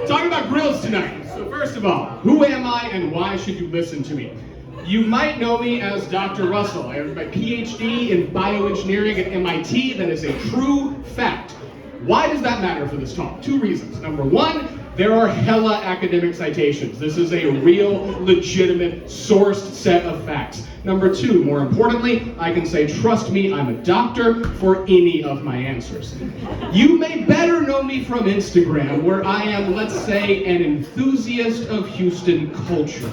Talking about Grillz tonight. So first of all, who am I and why should you listen to me? You might know me as Dr. Russell. I have my PhD in bioengineering at MIT. That is a true fact. Why does that matter for this talk? Two reasons. Number one, there are hella academic citations. This is a real, legitimate, sourced set of facts. Number two, more importantly, I can say, trust me, I'm a doctor for any of my answers. You may better know me from Instagram, where I am, let's say, an enthusiast of Houston culture.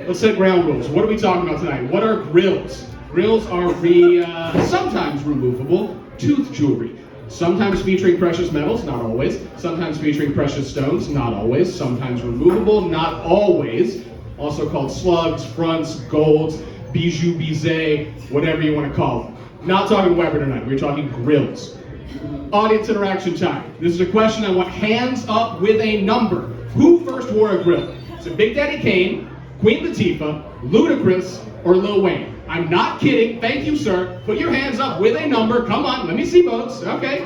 Let's set ground rules. What are we talking about tonight? What are Grillz? Grillz are sometimes removable tooth jewelry. Sometimes featuring precious metals, not always. Sometimes featuring precious stones, not always. Sometimes removable, not always. Also called slugs, fronts, golds, bijou, biset, whatever you want to call them. Not talking Weber tonight, we're talking Grillz. Audience interaction time. This is a question I want hands up with a number. Who first wore a grill? Is it Big Daddy Kane, Queen Latifah, Ludacris, or Lil Wayne? I'm not kidding. Thank you, sir. Put your hands up with a number. Come on, let me see votes. Okay.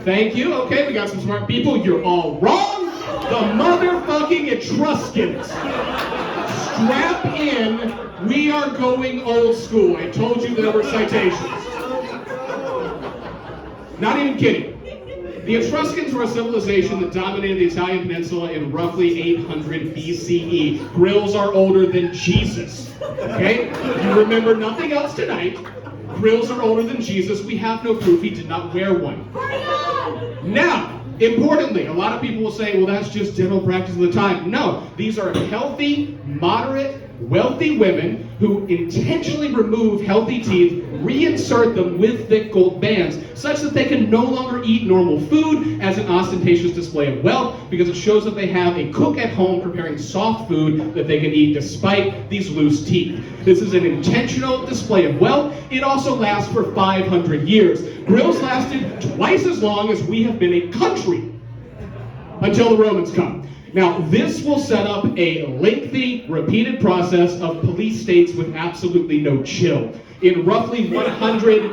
Thank you. Okay, we got some smart people. You're all wrong. The motherfucking Etruscans. Strap in. We are going old school. I told you there were citations. Not even kidding. The Etruscans were a civilization that dominated the Italian peninsula in roughly 800 BCE. Grillz are older than Jesus, okay? You remember nothing else tonight. Grillz are older than Jesus. We have no proof he did not wear one. Now, importantly, a lot of people will say, well, that's just general practice of the time. No, these are healthy, moderate, wealthy women who intentionally remove healthy teeth, reinsert them with thick gold bands, such that they can no longer eat normal food as an ostentatious display of wealth, because it shows that they have a cook at home preparing soft food that they can eat despite these loose teeth. This is an intentional display of wealth. It also lasts for 500 years. Grillz lasted twice as long as we have been a country, until the Romans come. Now, this will set up a lengthy, repeated process of police states with absolutely no chill. In roughly 100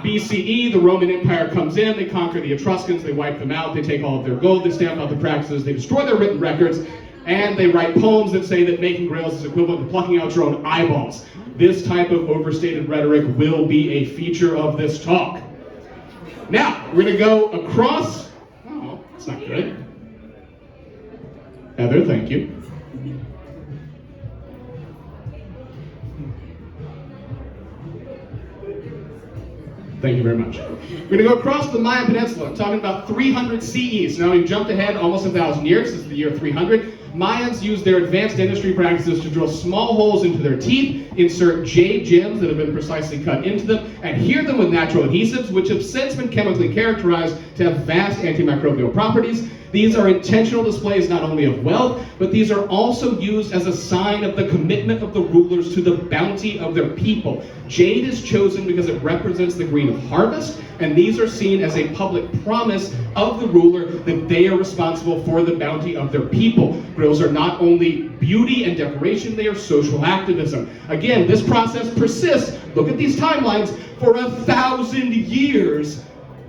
BCE, the Roman Empire comes in, they conquer the Etruscans, they wipe them out, they take all of their gold, they stamp out the practices, they destroy their written records, and they write poems that say that making Grillz is equivalent to plucking out your own eyeballs. This type of overstated rhetoric will be a feature of this talk. Now, we're going to go across. Oh, that's not good. Heather, thank you. Thank you very much. We're going to go across the Mayan Peninsula. I'm talking about 300 CE. So now we've jumped ahead almost 1,000 years. This is the year 300. Mayans used their advanced dentistry practices to drill small holes into their teeth, insert jade gems that have been precisely cut into them, adhere them with natural adhesives, which have since been chemically characterized to have vast antimicrobial properties. These are intentional displays not only of wealth, but these are also used as a sign of the commitment of the rulers to the bounty of their people. Jade is chosen because it represents the green of harvest, and these are seen as a public promise of the ruler that they are responsible for the bounty of their people. Grillz are not only beauty and decoration, they are social activism. Again, this process persists, look at these timelines, for 1,000 years.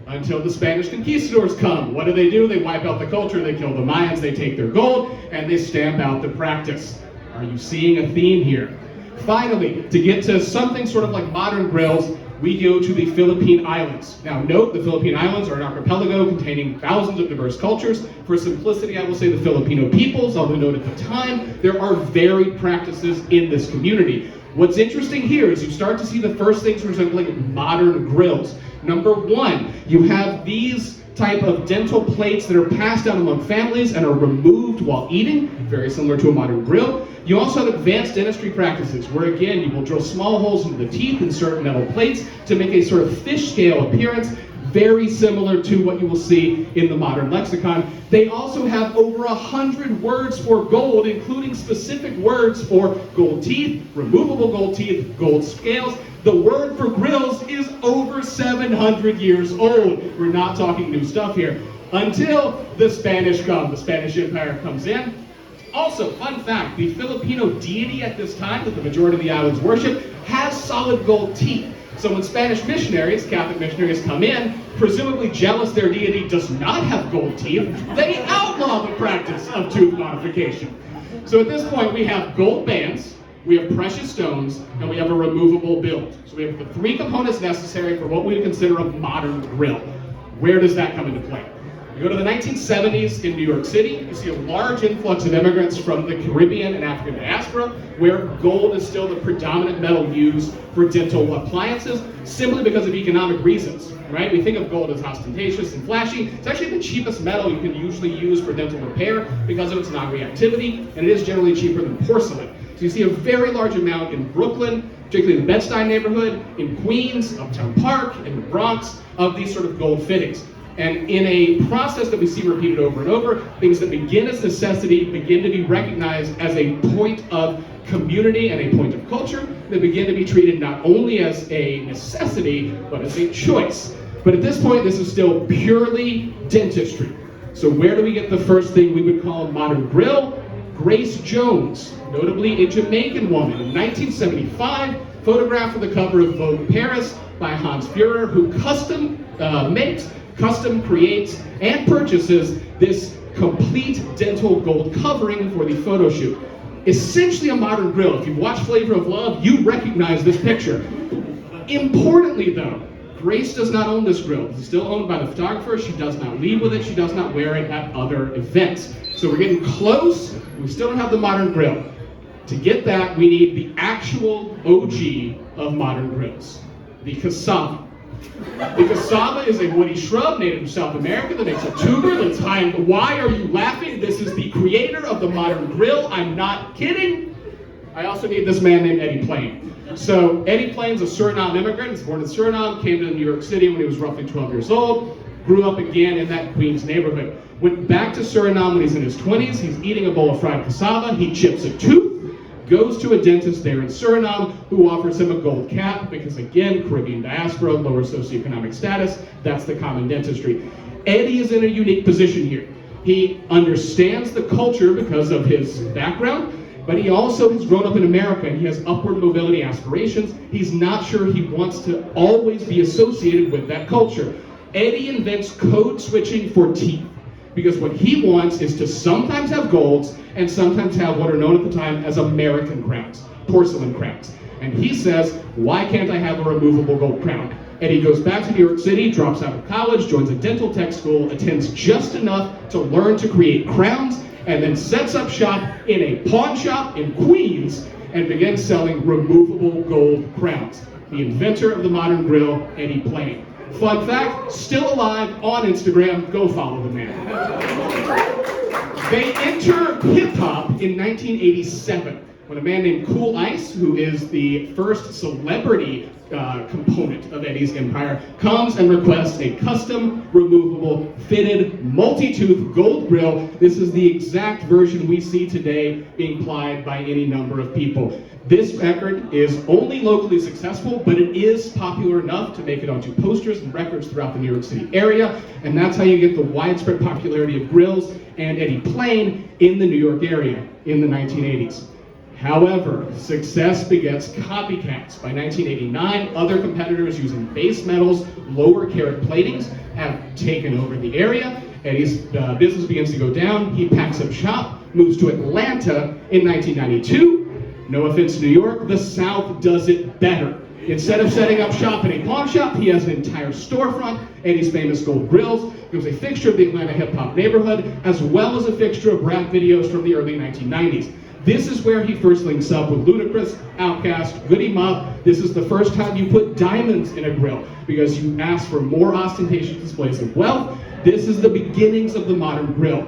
Until the Spanish conquistadors come. What do? They wipe out the culture, they kill the Mayans, they take their gold, and they stamp out the practice. Are you seeing a theme here? Finally, to get to something sort of like modern Grillz, we go to the Philippine Islands. Now note, the Philippine Islands are an archipelago containing thousands of diverse cultures. For simplicity, I will say the Filipino peoples, although note at the time, there are varied practices in this community. What's interesting here is you start to see the first things resembling modern Grillz. Number one, you have these type of dental plates that are passed down among families and are removed while eating, very similar to a modern grill. You also have advanced dentistry practices, where again, you will drill small holes into the teeth, insert metal plates to make a sort of fish scale appearance, very similar to what you will see in the modern lexicon. They also have over 100 words for gold, including specific words for gold teeth, removable gold teeth, gold scales. The word for Grillz is over 700 years old. We're not talking new stuff here. Until the Spanish come, the Spanish Empire comes in. Also, fun fact, the Filipino deity at this time that the majority of the islands worship has solid gold teeth. So when Spanish missionaries, Catholic missionaries come in, presumably jealous their deity does not have gold teeth, they outlaw the practice of tooth modification. So at this point, we have gold bands, we have precious stones, and we have a removable build. So we have the three components necessary for what we would consider a modern grill. Where does that come into play? You go to the 1970s in New York City, you see a large influx of immigrants from the Caribbean and African diaspora, where gold is still the predominant metal used for dental appliances, simply because of economic reasons, right? We think of gold as ostentatious and flashy. It's actually the cheapest metal you can usually use for dental repair because of its non-reactivity, and it is generally cheaper than porcelain. So you see a very large amount in Brooklyn, particularly the Bed-Stuy neighborhood, in Queens, Uptown Park, in the Bronx, of these sort of gold fittings. And in a process that we see repeated over and over, things that begin as necessity begin to be recognized as a point of community and a point of culture that begin to be treated not only as a necessity, but as a choice. But at this point, this is still purely dentistry. So where do we get the first thing we would call a modern grill? Grace Jones, notably a Jamaican woman, in 1975, photographed for the cover of Vogue Paris by Hans Führer, who custom makes, custom creates, and purchases this complete dental gold covering for the photo shoot. Essentially a modern grill. If you've watched Flavor of Love, you recognize this picture. Importantly though, Grace does not own this grill. It's still owned by the photographer. She does not leave with it. She does not wear it at other events. So we're getting close. We still don't have the modern grill. To get that, we need the actual OG of modern grills, the cassava. The cassava is a woody shrub native to South America that makes a tuber that's high in. Why are you laughing? This is the creator of the modern grill. I'm not kidding. I also need this man named Eddie Plain. So Eddie Plain's a Suriname immigrant. He's born in Suriname, came to New York City when he was roughly 12 years old, grew up again in that Queens neighborhood. Went back to Suriname when he's in his 20s. He's eating a bowl of fried cassava. He chips a tooth, goes to a dentist there in Suriname who offers him a gold cap because, again, Caribbean diaspora, lower socioeconomic status, that's the common dentistry. Eddie is in a unique position here. He understands the culture because of his background, but he also has grown up in America and he has upward mobility aspirations. He's not sure he wants to always be associated with that culture. Eddie invents code switching for teeth, because what he wants is to sometimes have golds and sometimes have what are known at the time as American crowns, porcelain crowns. And he says, why can't I have a removable gold crown? And he goes back to New York City, drops out of college, joins a dental tech school, attends just enough to learn to create crowns, and then sets up shop in a pawn shop in Queens and begins selling removable gold crowns. The inventor of the modern grill, Eddie Plain. Fun fact, still alive on Instagram, go follow the man. They enter hip-hop in 1987 when a man named Cool Ice, who is the first celebrity component of Eddie's empire, comes and requests a custom, removable, fitted, multi-tooth gold grill. This is the exact version we see today being plied by any number of people. This record is only locally successful, but it is popular enough to make it onto posters and records throughout the New York City area, and that's how you get the widespread popularity of Grillz and Eddie Plain in the New York area in the 1980s. However, success begets copycats. By 1989, other competitors using base metals, lower carat platings have taken over the area. Eddie's business begins to go down. He packs up shop, moves to Atlanta in 1992. No offense, New York, the South does it better. Instead of setting up shop in a pawn shop, he has an entire storefront. Eddie's famous gold grills. It was a fixture of the Atlanta hip-hop neighborhood, as well as a fixture of rap videos from the early 1990s. This is where he first links up with Ludacris, Outkast, Goody Mob. This is the first time you put diamonds in a grill because you ask for more ostentatious displays of wealth. This is the beginnings of the modern grill.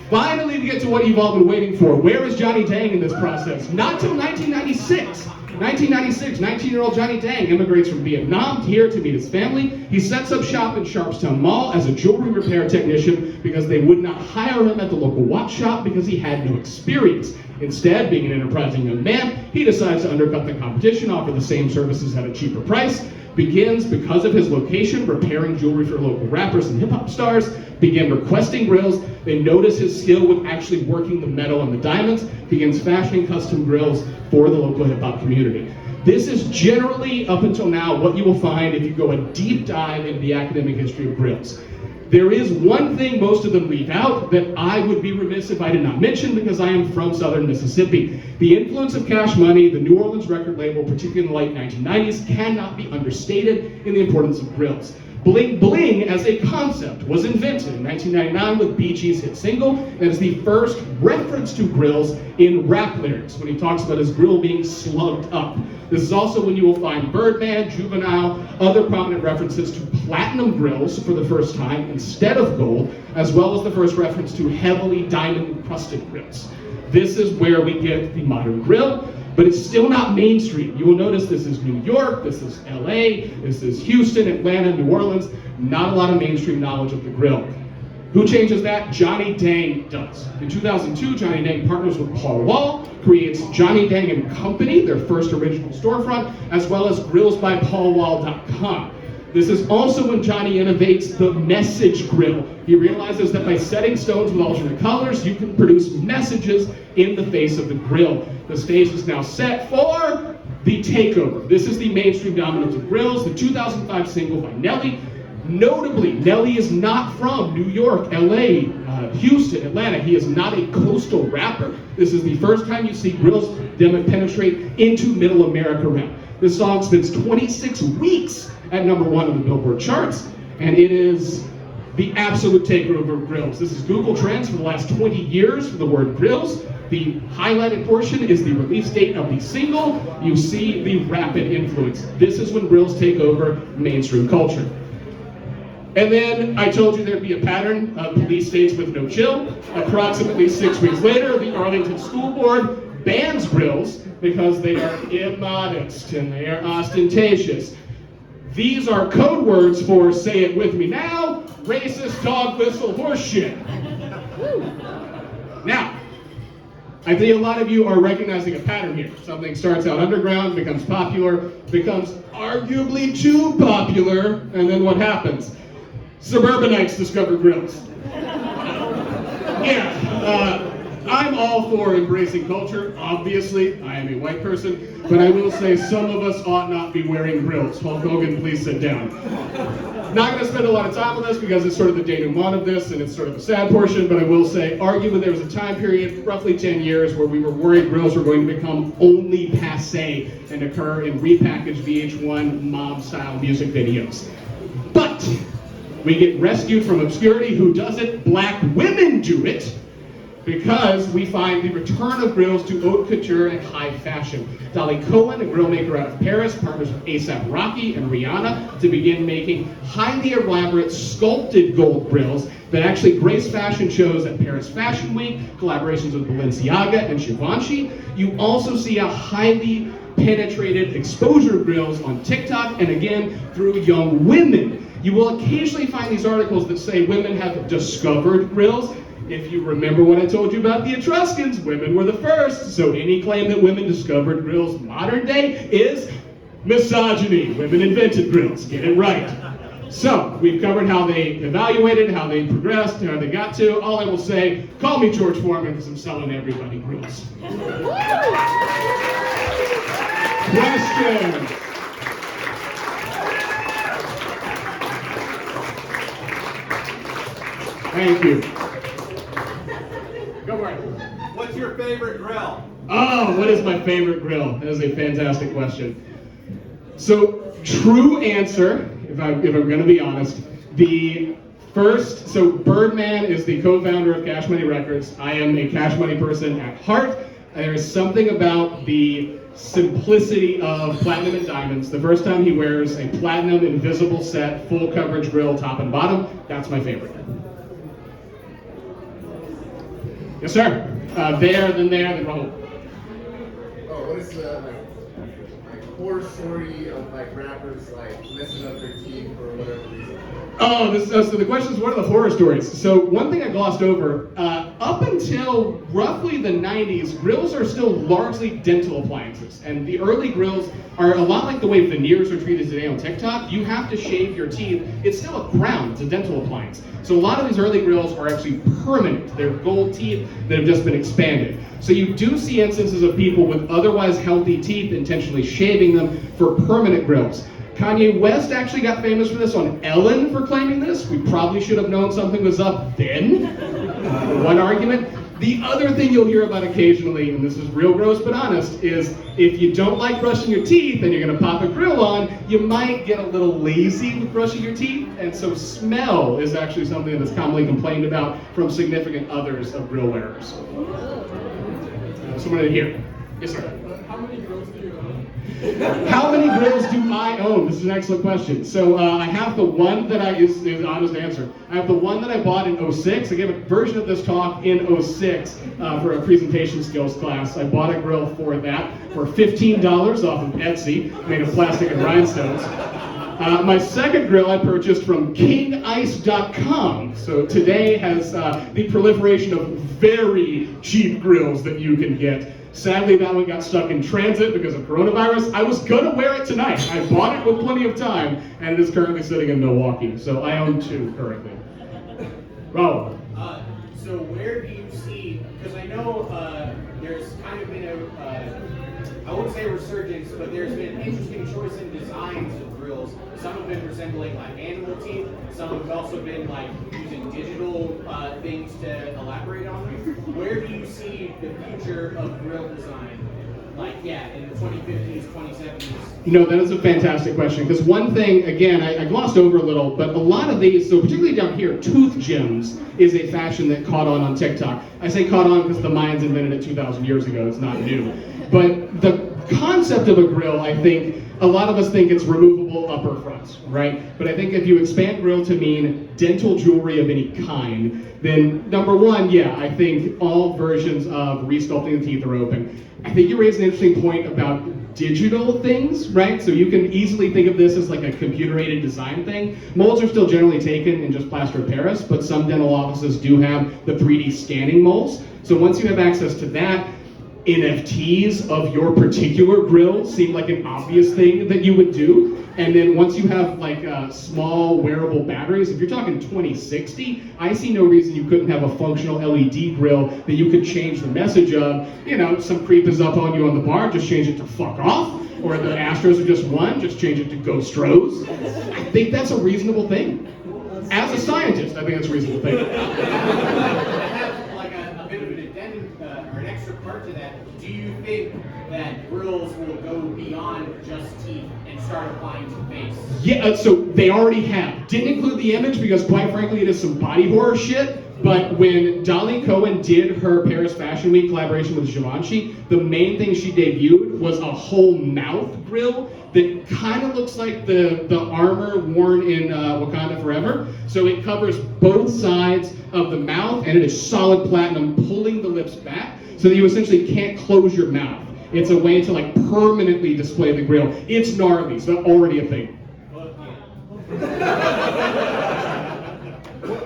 Finally, we get to what you've all been waiting for. Where is Johnny Dang in this process? Not till 1996. 1996, 19-year-old Johnny Dang immigrates from Vietnam here to meet his family. He sets up shop in Sharpstown Mall as a jewelry repair technician because they would not hire him at the local watch shop because he had no experience. Instead, being an enterprising young man, he decides to undercut the competition, offer the same services at a cheaper price, begins, because of his location, repairing jewelry for local rappers and hip-hop stars, began requesting grills. They notice his skill with actually working the metal and the diamonds, begins fashioning custom grills for the local hip-hop community. This is generally, up until now, what you will find if you go a deep dive into the academic history of Grillz. There is one thing most of them leave out that I would be remiss if I did not mention because I am from southern Mississippi. The influence of Cash Money, the New Orleans record label, particularly in the late 1990s, cannot be understated in the importance of Grillz. Bling Bling as a concept was invented in 1999 with Bee Gees' hit single, and is the first reference to Grillz in rap lyrics when he talks about his grill being slugged up. This is also when you will find Birdman, Juvenile, other prominent references to platinum grills for the first time instead of gold, as well as the first reference to heavily diamond-encrusted grills. This is where we get the modern grill, but it's still not mainstream. You will notice this is New York, this is LA, this is Houston, Atlanta, New Orleans. Not a lot of mainstream knowledge of the grill. Who changes that? Johnny Dang does. In 2002, Johnny Dang partners with Paul Wall, creates Johnny Dang and Company, their first original storefront, as well as grillsbypaulwall.com. This is also when Johnny innovates the message grill. He realizes that by setting stones with alternate colors, you can produce messages in the face of the grill. The stage is now set for The Takeover. This is the mainstream dominance of Grillz, the 2005 single by Nelly. Notably, Nelly is not from New York, LA, Houston, Atlanta. He is not a coastal rapper. This is the first time you see Grillz penetrate into middle America rap. This song spends 26 weeks at #1 on the Billboard charts, and it is the absolute takeover of Grillz. This is Google Trends for the last 20 years for the word Grillz. The highlighted portion is the release date of the single. You see the rapid influence. This is when Grillz take over mainstream culture. And then I told you there'd be a pattern of police states with no chill. Approximately 6 weeks later, the Arlington School Board bans Grillz because they are immodest and they are ostentatious. These are code words for, say it with me now, racist dog whistle horseshit. Now, I think a lot of you are recognizing a pattern here. Something starts out underground, becomes popular, becomes arguably too popular, and then what happens? Suburbanites discover Grillz. Yeah, I'm all for embracing culture. Obviously, I am a white person, but I will say some of us ought not be wearing Grillz. Hulk Hogan, please sit down. Not going to spend a lot of time on this because it's sort of the denouement of this and it's sort of a sad portion, but I will say, arguably there was a time period, roughly 10 years, where we were worried Grillz were going to become only passé and occur in repackaged VH1 mob-style music videos. But we get rescued from obscurity. Who does it? Black women do it, because we find the return of Grillz to haute couture and high fashion. Dolly Cohen, a grill maker out of Paris, partners with A$AP Rocky and Rihanna to begin making highly elaborate sculpted gold grills that actually grace fashion shows at Paris Fashion Week, collaborations with Balenciaga and Givenchy. You also see a highly penetrated exposure of Grillz on TikTok, and again, through young women. You will occasionally find these articles that say women have discovered Grillz. If you remember what I told you about the Etruscans, women were the first. So any claim that women discovered Grillz modern day is misogyny. Women invented Grillz. Get it right. So we've covered how they evaluated, how they progressed, how they got to. All I will say, call me George Foreman because I'm selling everybody Grillz. Questions? Thank you. Go for it. What's your favorite grill? Oh, what is my favorite grill? That is a fantastic question. So, true answer, if I'm going to be honest, so Birdman is the co-founder of Cash Money Records. I am a Cash Money person at heart. There is something about the simplicity of platinum and diamonds. The first time he wears a platinum invisible set, full coverage grill, top and bottom, that's my favorite. Yes, sir. Then Rahul. Oh, what is the like horror story of like rappers like messing up their teeth for whatever reason? Oh, so the question is, what are the horror stories? So one thing I glossed over, up until roughly the 90s, grills are still largely dental appliances. And the early grills are a lot like the way veneers are treated today on TikTok. You have to shave your teeth. It's still a crown, it's a dental appliance. So a lot of these early grills are actually permanent. They're gold teeth that have just been expanded. So you do see instances of people with otherwise healthy teeth intentionally shaving mistaking them for permanent grills. Kanye West actually got famous for this on Ellen for claiming this. We probably should have known something was up then. One argument. The other thing you'll hear about occasionally, and this is real gross but honest, is if you don't like brushing your teeth and you're gonna pop a grill on, you might get a little lazy with brushing your teeth, and so smell is actually something that's commonly complained about from significant others of grill wearers. Someone in here. Yes, sir. How many grills do you own? How many grills do I own? This is an excellent question. So I have the one that is the honest answer. I have the one that I bought in '06. I gave a version of this talk in '06 for a presentation skills class. I bought a grill for that for $15 off of Etsy, made of plastic and rhinestones. My second grill I purchased from kingice.com. So today has the proliferation of very cheap grills that you can get. Sadly, that one got stuck in transit because of coronavirus. I was gonna wear it tonight. I bought it with plenty of time, and it is currently sitting in Milwaukee. So I own two currently. Raul. So where do you see, because I know there's kind of been I wouldn't say resurgence, but there's been interesting choice in designs of grills. Some have been resembling like animal teeth. Some have also been like using digital things to elaborate on them. Where do you see the future of grill design? Like, yeah, in the 2050s, 2070s? You know, that is a fantastic question, because one thing, again, I glossed over a little, but a lot of these, so particularly down here, tooth gems is a fashion that caught on TikTok. I say caught on because the Mayans invented it 2,000 years ago. It's not new. But the concept of a grill, I think, a lot of us think it's removable upper fronts, right? But I think if you expand grill to mean dental jewelry of any kind, then number one, yeah, I think all versions of resculpting the teeth are open. I think you raised an interesting point about digital things, right? So you can easily think of this as like a computer-aided design thing. Molds are still generally taken in just plaster of Paris, but some dental offices do have the 3D scanning molds. So once you have access to that, NFTs of your particular grill seem like an obvious thing that you would do. And then once you have like small wearable batteries, if you're talking 2060, I see no reason you couldn't have a functional LED grill that you could change the message of, you know, some creep is up on you on the bar, just change it to fuck off. Or the Astros have just won, just change it to Go Stros. I think that's a reasonable thing. As a scientist, I think that's a reasonable thing. Or an extra part to that, do you think that grills will go beyond just teeth and start applying to face? Yeah, so they already have. Didn't include the image because quite frankly it is some body horror shit, but when Dolly Cohen did her Paris Fashion Week collaboration with Givenchy, the main thing she debuted was a whole mouth grill that kind of looks like the armor worn in Wakanda Forever. So it covers both sides of the mouth, and it is solid platinum, pulling the lips back, so that you essentially can't close your mouth. It's a way to like permanently display the grill. It's gnarly, so already a thing.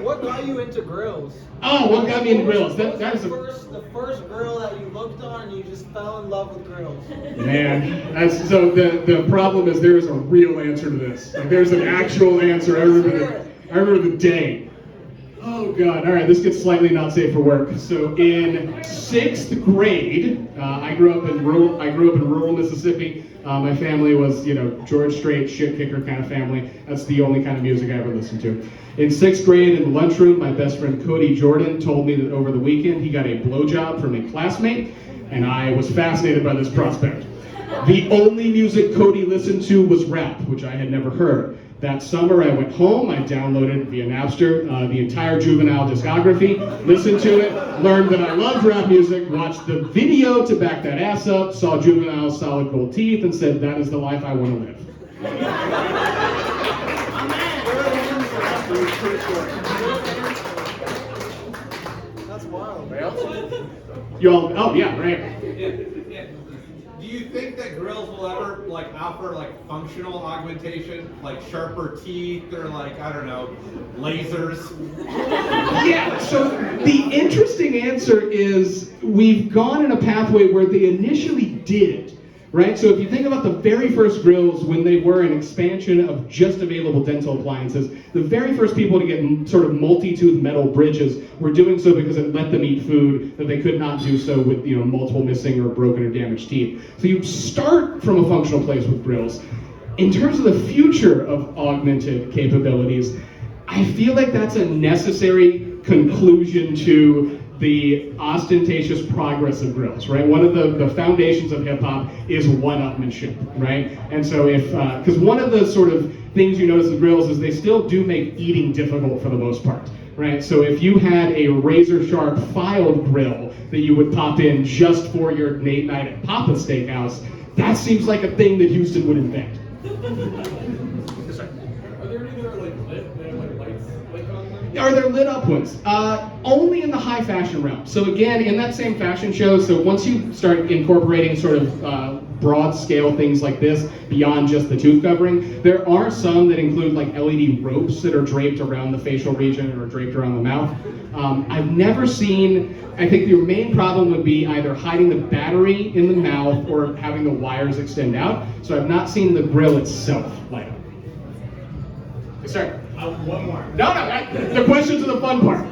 What got you into grills? Oh, what got me into grills? What That was is the first grill that you looked on and you just fell in love with grills? Man, so the problem is there is a real answer to this. Like, there's an actual answer. I remember the day. Oh God! All right, this gets slightly not safe for work. So in 6th grade, I grew up in rural Mississippi. My family was, you know, George Strait, shit kicker kind of family. That's the only kind of music I ever listened to. In 6th grade, in the lunchroom, my best friend Cody Jordan told me that over the weekend he got a blowjob from a classmate, and I was fascinated by this prospect. The only music Cody listened to was rap, which I had never heard. That summer, I went home, I downloaded via Napster the entire Juvenile discography, listened to it, learned that I loved rap music, watched the video to back that ass up, saw Juvenile's solid gold teeth, and said, that is the life I want to live. That's wild. You all, oh yeah, right. Do you think that grills will ever like offer like functional augmentation, like sharper teeth or like, I don't know, lasers? Yeah, so the interesting answer is we've gone in a pathway where they initially did, right? So if you think about the very first Grillz when they were an expansion of just available dental appliances, the very first people to get sort of multi-tooth metal bridges were doing so because it let them eat food that they could not do so with multiple missing or broken or damaged teeth. So you start from a functional place with Grillz. In terms of the future of augmented capabilities, I feel like that's a necessary conclusion to the ostentatious progress of Grillz, right? One of the foundations of hip hop is one-upmanship, right? And so because one of the sort of things you notice with Grillz is they still do make eating difficult for the most part, right? So if you had a razor-sharp filed grill that you would pop in just for your Nate night at Papa's Steakhouse, that seems like a thing that Houston would invent. Are there any that are like lit, that have like lights like on them? Are there lit up ones? Only in the high fashion realm. So again, in that same fashion show, so once you start incorporating sort of broad scale things like this beyond just the tooth covering, there are some that include like LED ropes that are draped around the facial region or draped around the mouth. I've never seen, I think your main problem would be either hiding the battery in the mouth or having the wires extend out. So I've not seen the grill itself light up. Yes, sir. One more. No, the questions are the fun part.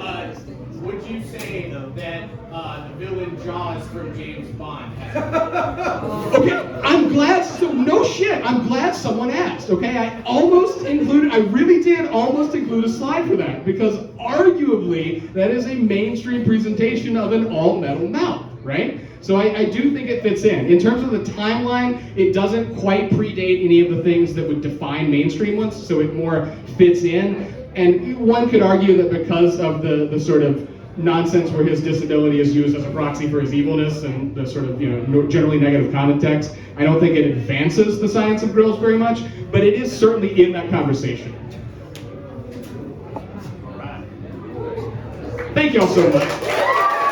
Would you say that the villain Jaws from James Bond has Okay, I'm glad, so no shit, I'm glad someone asked, okay? I really did almost include a slide for that, because arguably, that is a mainstream presentation of an all-metal mouth, right? So I do think it fits in. In terms of the timeline, it doesn't quite predate any of the things that would define mainstream ones, so it more fits in. And one could argue that because of the sort of nonsense where his disability is used as a proxy for his evilness and the sort of generally negative context, I don't think it advances the science of Grillz very much, but it is certainly in that conversation. Thank you all so much.